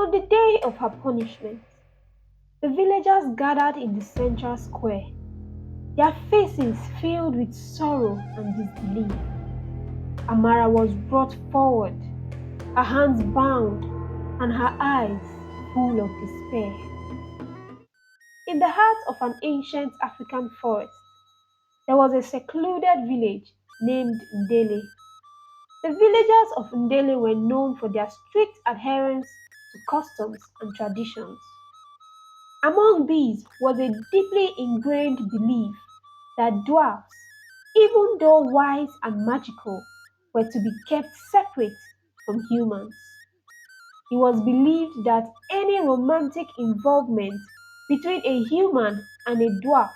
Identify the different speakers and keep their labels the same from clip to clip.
Speaker 1: On the day of her punishment, the villagers gathered in the central square, their faces filled with sorrow and disbelief. Amara was brought forward, her hands bound and her eyes full of despair. In the heart of an ancient African forest, there was a secluded village named Ndele. The villagers of Ndele were known for their strict adherence to customs and traditions. Among these was a deeply ingrained belief that dwarfs, even though wise and magical, were to be kept separate from humans. It was believed that any romantic involvement between a human and a dwarf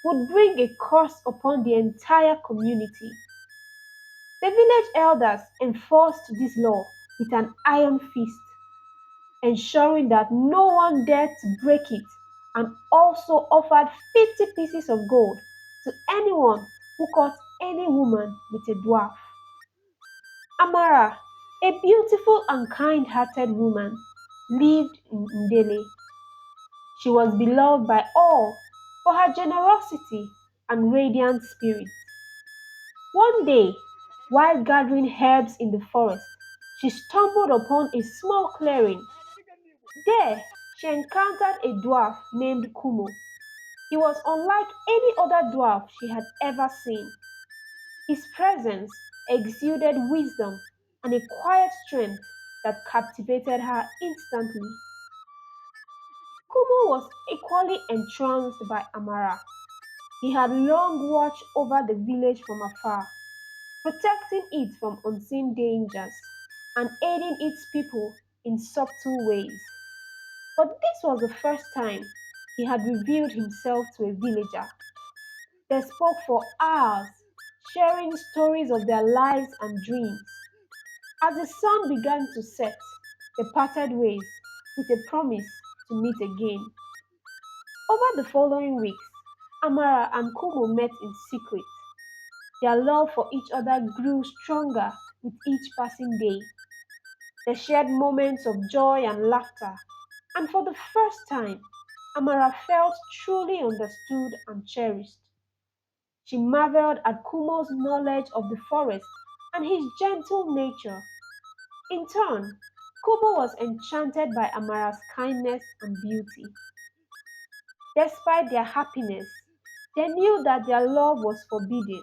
Speaker 1: would bring a curse upon the entire community. The village elders enforced this law with an iron fist, ensuring that no one dared to break it, and also offered 50 pieces of gold to anyone who caught any woman with a dwarf. Amara, a beautiful and kind-hearted woman, lived in Ndele. She was beloved by all for her generosity and radiant spirit. One day, while gathering herbs in the forest, she stumbled upon a small clearing. There, she encountered a dwarf named Kumo. He was unlike any other dwarf she had ever seen. His presence exuded wisdom and a quiet strength that captivated her instantly. Kumo was equally entranced by Amara. He had long watched over the village from afar, protecting it from unseen dangers and aiding its people in subtle ways. But this was the first time he had revealed himself to a villager. They spoke for hours, sharing stories of their lives and dreams. As the sun began to set, they parted ways with a promise to meet again. Over the following weeks, Amara and Kumo met in secret. Their love for each other grew stronger with each passing day. They shared moments of joy and laughter, and for the first time, Amara felt truly understood and cherished. She marveled at Kumo's knowledge of the forest and his gentle nature. In turn, Kumo was enchanted by Amara's kindness and beauty. Despite their happiness, they knew that their love was forbidden.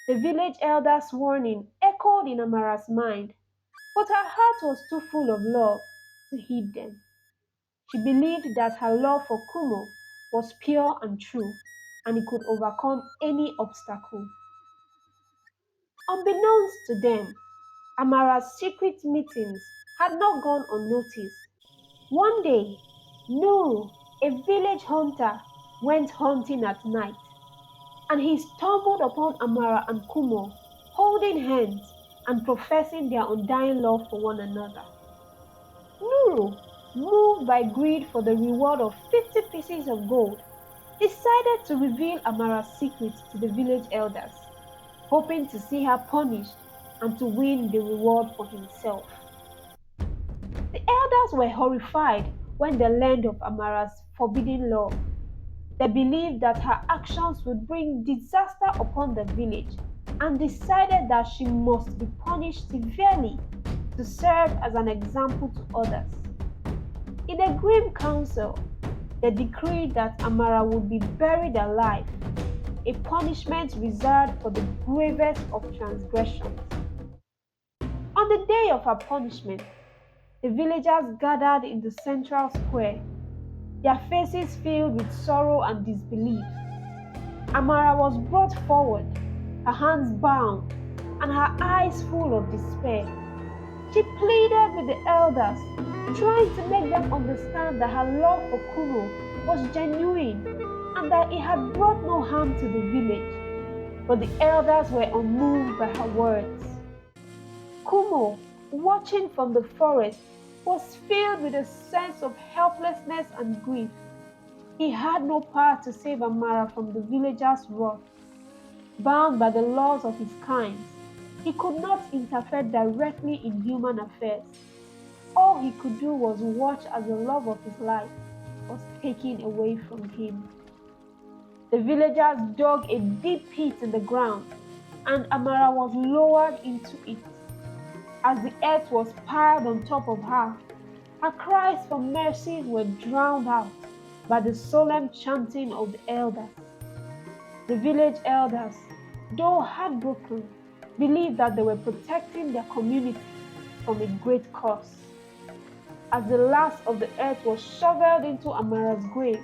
Speaker 1: The village elder's warning echoed in Amara's mind, but her heart was too full of love to heed them. She believed that her love for Kumo was pure and true, and it could overcome any obstacle. Unbeknownst to them, Amara's secret meetings had not gone unnoticed. One day, Nuru, a village hunter, went hunting at night, and he stumbled upon Amara and Kumo holding hands and professing their undying love for one another. Nuru, moved by greed for the reward of 50 pieces of gold, decided to reveal Amara's secret to the village elders, hoping to see her punished and to win the reward for himself. The elders were horrified when they learned of Amara's forbidden love. They believed that her actions would bring disaster upon the village and decided that she must be punished severely to serve as an example to others. In a grim council, they decreed that Amara would be buried alive, a punishment reserved for the gravest of transgressions. On the day of her punishment, the villagers gathered in the central square, their faces filled with sorrow and disbelief. Amara was brought forward, her hands bound, and her eyes full of despair. She pleaded with the elders, trying to make them understand that her love for Kumo was genuine and that it had brought no harm to the village. But the elders were unmoved by her words. Kumo, watching from the forest, was filled with a sense of helplessness and grief. He had no power to save Amara from the villagers' wrath. Bound by the laws of his kind, he could not interfere directly in human affairs. All all he could do was watch as the love of his life was taken away from him. The villagers dug a deep pit in the ground, and Amara was lowered into it. As the earth was piled on top of her, her cries for mercy were drowned out by the solemn chanting of the elders. The village elders, though heartbroken, believed that they were protecting their community from a great curse. As the last of the earth was shoveled into Amara's grave,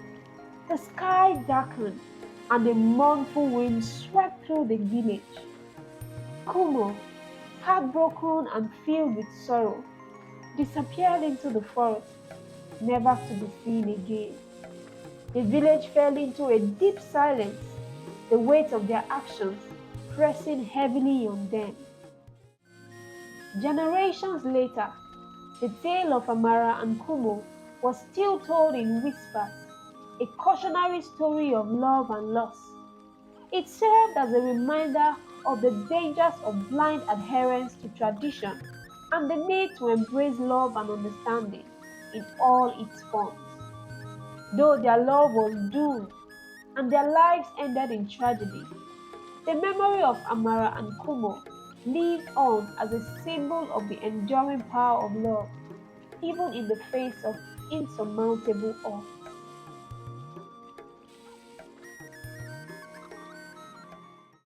Speaker 1: the sky darkened and a mournful wind swept through the village. Kumo, heartbroken and filled with sorrow, disappeared into the forest, never to be seen again. The village fell into a deep silence, the weight of their actions pressing heavily on them. Generations later, the tale of Amara and Kumo was still told in whispers, a cautionary story of love and loss. It served as a reminder of the dangers of blind adherence to tradition and the need to embrace love and understanding in all its forms. Though their love was doomed and their lives ended in tragedy, the memory of Amara and Kumo lives on as a symbol of the enduring power of love, even in the face of insurmountable odds.